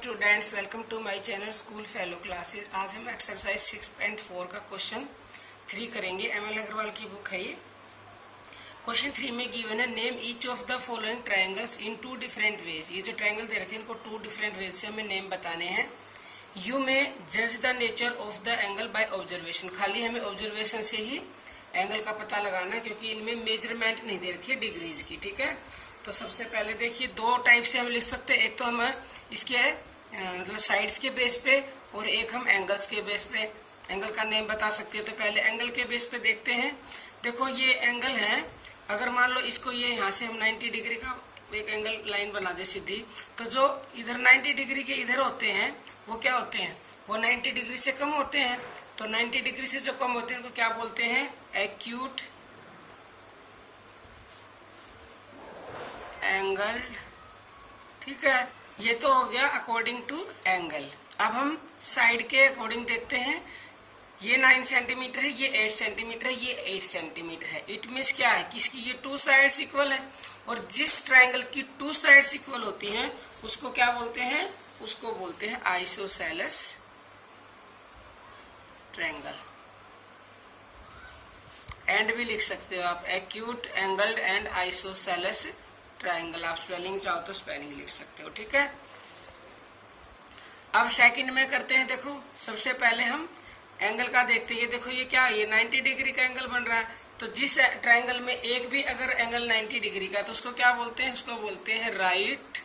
Students, welcome to my channel School Fellow Classes. आज हम exercise 6.4 का क्वेश्चन 3 करेंगे। एमएल अग्रवाल की बुक है ये। क्वेश्चन 3 में गिवन है name each of the following triangles in 2 different ways. ये जो ट्रायंगल दे रखे हैं इनको 2 डिफरेंट वेज से हमें नेम बताने हैं। यू में जज the nature of the angle by observation. खाली हमें ऑब्जर्वेशन से ही एंगल का पता लगाना है, क्योंकि इनमें मेजरमेंट नहीं दे रखी है डिग्रीज की। ठीक है, तो सबसे पहले देखिए 2 टाइप से हम लिख सकते हैं। एक तो हम इसके मतलब साइड्स के बेस पे, और एक हम एंगल्स के बेस पे एंगल का नेम बता सकते हैं। तो पहले एंगल के बेस पे देखते हैं। देखो ये एंगल है, अगर मान लो इसको ये यहाँ से हम 90 डिग्री का एक एंगल लाइन बना दे सीधी, तो जो इधर 90 डिग्री के इधर होते हैं वो क्या होते हैं, वो 90 डिग्री से कम होते हैं। तो 90 डिग्री से जो कम होते हैं उनको क्या बोलते हैं, एक्यूट एंगल। ठीक है, ये तो हो गया अकॉर्डिंग टू एंगल। अब हम साइड के अकॉर्डिंग देखते हैं। ये 9 सेंटीमीटर है, ये 8 सेंटीमीटर है, ये 8 सेंटीमीटर है। इट मीन्स क्या है कि इसकी ये 2 साइड्स इक्वल है, और जिस ट्रायंगल की 2 साइड्स इक्वल होती हैं उसको क्या बोलते हैं, उसको बोलते हैं आइसोसेलेस ट्रायंगल। एंड भी लिख सकते हो आप, acute angled and isosceles triangle. आप स्पेलिंग चाहो तो स्पेलिंग लिख सकते हो। ठीक है, अब सेकंड में करते हैं। देखो सबसे पहले हम एंगल का देखते हैं। ये देखो ये क्या है, ये 90 डिग्री का एंगल बन रहा है। तो जिस ट्रायंगल में एक भी अगर एंगल 90 डिग्री का है तो उसको क्या बोलते हैं, उसको बोलते हैं राइट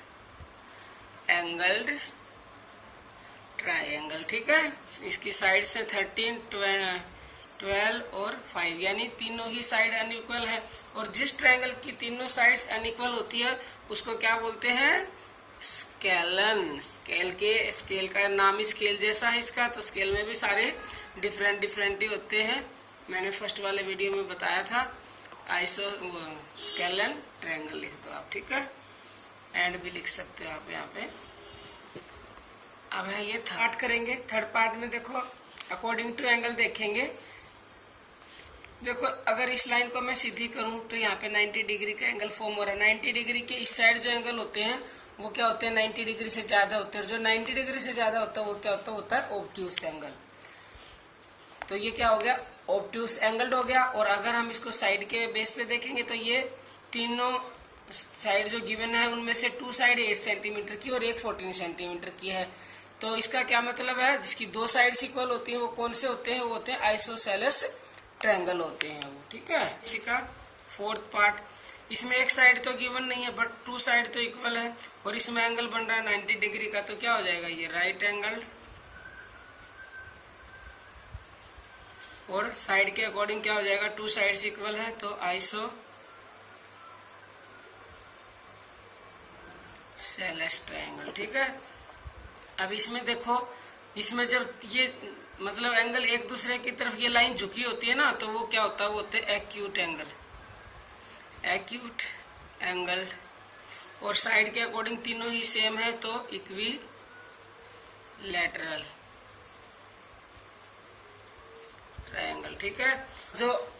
एंगल्ड ट्रायंगल। ठीक है, इसकी साइड से 13, 12 और 5, यानी तीनों ही साइड अनइक्वल है। और जिस ट्रायंगल की तीनों साइड्स अनइक्वल होती है उसको क्या बोलते हैं, स्केलन। स्केल का नाम ही स्केल जैसा है इसका, तो स्केल में भी सारे डिफरेंट ही होते हैं। मैंने फर्स्ट वाले वीडियो में बताया था। आइसो स्केलन ट्रायंगल लिख दो आप। ठीक है, एंड भी लिख सकते हो आप यहाँ पे। अब है ये थर्ड करेंगे। थर्ड पार्ट में देखो अकॉर्डिंग टू एंगल देखेंगे। देखो अगर इस लाइन को मैं सीधी करूं तो यहाँ पे 90 डिग्री का एंगल फॉर्म हो रहा है। 90 डिग्री के इस साइड जो एंगल होते हैं वो क्या होते हैं, 90 डिग्री से ज्यादा होते हैं। और जो 90 डिग्री से ज्यादा होता है वो क्या होता है ऑब्ट्यूस एंगल। तो ये क्या हो गया, ऑब्ट्यूस एंगल हो गया। और अगर हम इसको साइड के बेस पे देखेंगे तो ये तीनों साइड जो गिवन है उनमें से 2 साइड 8 सेंटीमीटर की और एक 14 सेंटीमीटर की है। तो इसका क्या मतलब है, जिसकी 2 साइड्स इक्वल होती है वो कौन से होते हैं, वो होते हैं आइसोसेलेस ट्रायंगल होते हैं वो। ठीक है, इसी का फोर्थ पार्ट। इसमें एक साइड तो गिवन नहीं है बट 2 साइड तो इक्वल है, और इसमें एंगल बन रहा है 90 डिग्री का। तो क्या हो जाएगा, ये राइट एंगल। और साइड के अकॉर्डिंग क्या हो जाएगा, 2 साइड्स इक्वल है तो आइसोसेलेस ट्रायंगल। ठीक है, अब इसमें देखो, इसमें जब ये मतलब एंगल एक दूसरे की तरफ ये लाइन झुकी होती है ना, तो वो क्या होता है, वो होते हैं एक्यूट एंगल। Acute angle. और साइड के अकॉर्डिंग तीनों ही सेम है तो इक्विलैटरल ट्रायंगल। ठीक है, जो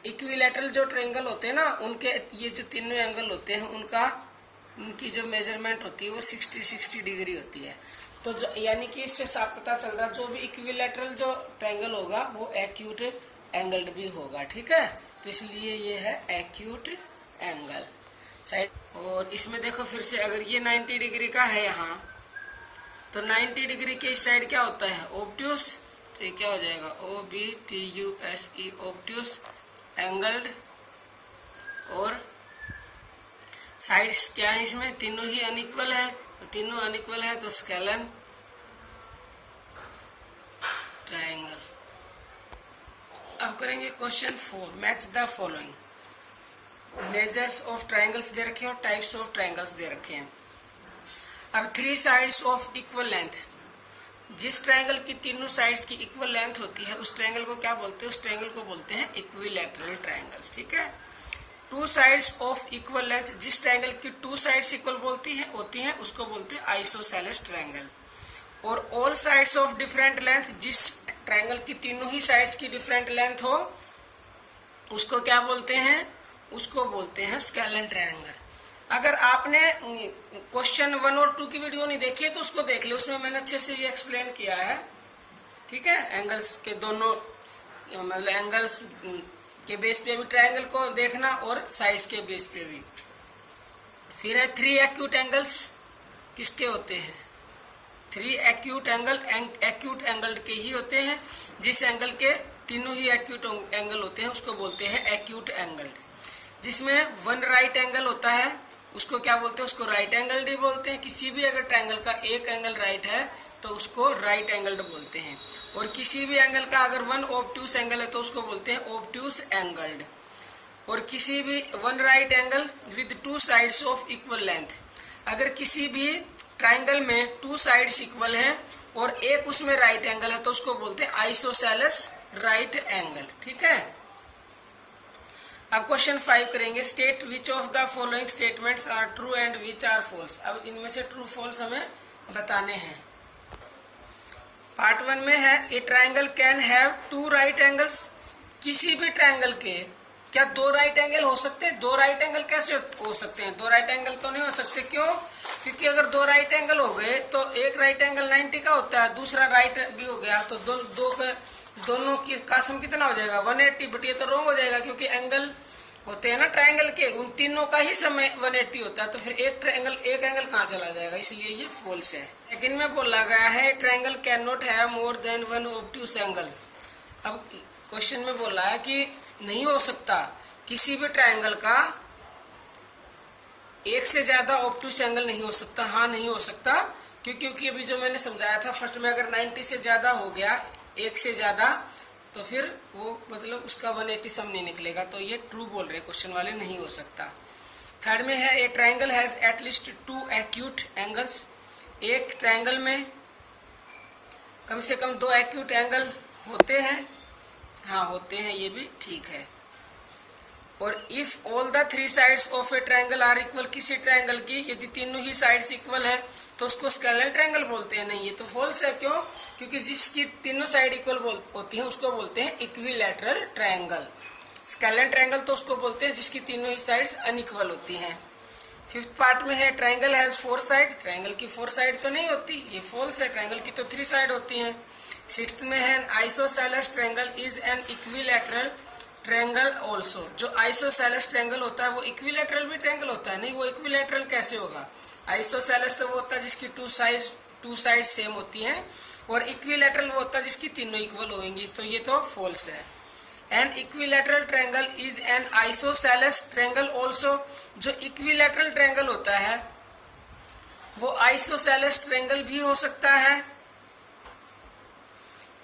इक्विलैटरल जो ट्रायंगल होते हैं ना, उनके ये जो तीनों एंगल होते हैं उनकी जो मेजरमेंट होती है वो 60 डिग्री होती है। तो यानी कि इससे साफ पता चल रहा है जो भी इक्विलैटरल जो ट्रायंगल होगा वो एक्यूट एंगल्ड भी होगा। ठीक है, तो इसलिए ये है एक्यूट एंगल साइड। और इसमें देखो फिर से, अगर ये 90 डिग्री का है यहाँ, तो 90 डिग्री के इस साइड क्या होता है, ऑब्ट्यूस। तो ये क्या हो जाएगा, OBTUSE ऑब्ट्यूस एंगल्ड। और साइड्स क्या है इसमें, तीनों ही अनइक्वल है। तो तीनों अनइक्वल है तो स्केलन ट्रायंगल। अब करेंगे question 4, match the following. Measures of triangles दे रखे हैं और टाइप्स ऑफ ट्रायंगल्स दे रखे हैं। अब 3 साइड्स ऑफ इक्वल लेंथ। जिस ट्रायंगल की तीनों साइड्स की इक्वल लेंथ होती है उस ट्रायंगल को क्या बोलते हैं, उस ट्रायंगल को बोलते हैं इक्विलैटरल ट्रायंगल्स। ठीक है, 2 साइड्स ऑफ इक्वल लेंथ। जिस ट्रायंगल की 2 साइड्स इक्वल होती हैं उसको बोलते हैं आइसोसेलेस ट्रायंगल। और all sides of different length, जिस ट्रायंगल की तीनों ही साइड्स की डिफरेंट लेंथ हो उसको क्या बोलते हैं, उसको बोलते हैं स्केलन ट्रायंगल। अगर आपने क्वेश्चन 1 और 2 की वीडियो नहीं देखी है तो उसको देख लो, उसमें मैंने अच्छे से ये एक्सप्लेन किया है। ठीक है, एंगल्स के दोनों मतलब एंगल्स के बेस पे भी ट्रायंगल को देखना और साइड्स के बेस पे भी। फिर है 3 एक्यूट एंगल्स किसके होते हैं? 3 एक्यूट एंगल के ही होते हैं। जिस एंगल के तीनों ही एक्यूट एंगल होते हैं उसको बोलते हैं एक्यूट एंगल। जिसमें 1 राइट एंगल होता है उसको क्या बोलते हैं? उसको राइट एंगल्ड बोलते हैं। किसी भी अगर ट्रायंगल का एक एंगल राइट है तो उसको राइट एंगल्ड बोलते हैं। और किसी भी एंगल का अगर 1 ऑब्ट्यूस एंगल है तो उसको बोलते हैं ऑब्ट्यूस एंगल्ड। और किसी भी 1 right angle with 2 sides of equal length, अगर किसी भी ट्रायंगल में 2 साइड्स इक्वल है और एक उसमें राइट एंगल है तो उसको बोलते हैं आइसोसेलेस राइट एंगल। ठीक है, अब क्वेश्चन 5 करेंगे। State which of the following statements are true and which are false. अब इनमें से ट्रू फॉल्स हमें बताने हैं। पार्ट 1 में है ए triangle can have 2 right angles. किसी भी ट्रायंगल के क्या 2 राइट एंगल हो सकते हैं? 2 राइट एंगल कैसे हो सकते हैं? 2 राइट एंगल तो नहीं हो सकते। क्यों? क्योंकि अगर 2 राइट एंगल हो गए तो एक राइट एंगल 90 का होता है, दूसरा राइट भी हो गया तो दोनों की का सम कितना हो जाएगा? 180। बट ये तो रॉन्ग हो जाएगा क्योंकि एंगल होते हैं ना ट्रायंगल के, उन तीनों का ही समय 180 होता है, तो फिर एक एंगल कहाँ चला जाएगा? इसलिए ये फॉल्स है। लेकिन में बोला गया है triangle can not have more than 1 obtuse angle. अब क्वेश्चन में बोला है कि नहीं हो सकता किसी भी ट्रायंगल का एक से ज्यादा ऑब्ट्यूस एंगल नहीं हो सकता। हाँ, नहीं हो सकता क्योंकि अभी जो मैंने समझाया था फर्स्ट में, अगर 90 से ज्यादा हो गया, एक से ज्यादा, तो फिर वो मतलब उसका 180 सम नहीं निकलेगा। तो ये ट्रू बोल रहे क्वेश्चन वाले, नहीं हो सकता। थर्ड में है ए triangle has at least 2 acute angles. एक ट्रायंगल में कम से कम 2 एक्यूट एंगल होते हैं। हाँ, होते हैं, ये भी ठीक है। और if all the 3 sides of a triangle are equal, किसी ट्रायंगल की यदि तीनों ही साइड्स इक्वल है तो उसको स्केलर ट्रायंगल बोलते हैं। नहीं, ये तो फॉल्स है। क्यों? क्योंकि जिसकी तीनों साइड इक्वल होती हैं उसको बोलते हैं इक्विलैटरल ट्रायंगल। स्केलर ट्रायंगल तो उसको बोलते हैं जिसकी तीनों ही साइड्स अनइक्वल होती हैं। 5th पार्ट में है ट्रायंगल हैज 4 साइड। ट्रायंगल की 4 साइड तो नहीं होती, ये फॉल्स है। ट्रायंगल की तो 3 साइड होती हैं। 6th में है isosceles triangle is N equilateral triangle also. जो आइसोसेलेस ट्रायंगल होता है वो इक्विलैटरल भी ट्रायंगल होता है। नहीं, वो इक्विलैटरल कैसे होगा? आइसोसेलेस तो वो होता है जिसकी 2 साइड सेम होती हैं, और इक्विलैटरल वो होता है जिसकी तीनों इक्वल होंगी। तो ये तो फॉल्स है। An equilateral triangle is an isosceles triangle also. जो इक्विलैटरल ट्रायंगल होता है वो आइसोसेलेस ट्रायंगल भी हो सकता है।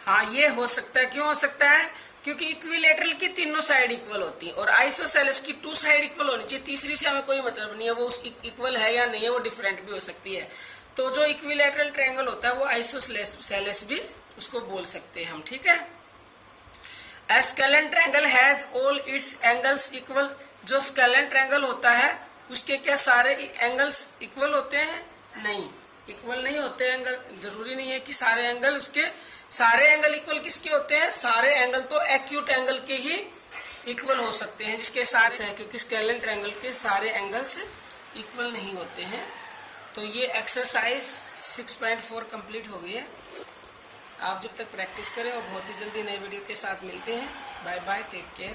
हाँ, ये हो सकता है। क्यों हो सकता है? क्योंकि इक्विलैटरल की तीनों साइड इक्वल होती है और आइसोसेलेस की 2 साइड इक्वल होनी चाहिए। तीसरी से हमें कोई मतलब नहीं है, वो इक्वल है या नहीं है, वो डिफरेंट भी हो सकती है। तो जो इक्विलैटरल ट्रायंगल होता है वो आइसोसेलेस भी उसको बोल सकते हैं हम। ठीक है। A scalene triangle has all its angles equal. जो स्केलन ट्रायंगल होता है उसके क्या सारे एंगल्स इक्वल होते हैं? नहीं, इक्वल नहीं होते एंगल। जरूरी नहीं है कि सारे एंगल उसके सारे एंगल इक्वल किसके होते हैं? सारे एंगल तो एक्यूट एंगल के ही इक्वल हो सकते हैं जिसके साथ है, क्योंकि स्केलन ट्रायंगल के सारे एंगल्स इक्वल नहीं होते हैं। तो ये एक्सरसाइज 6.4 कंप्लीट हो गई है। आप जब तक प्रैक्टिस करें और बहुत ही जल्दी नए वीडियो के साथ मिलते हैं। Bye bye, take care.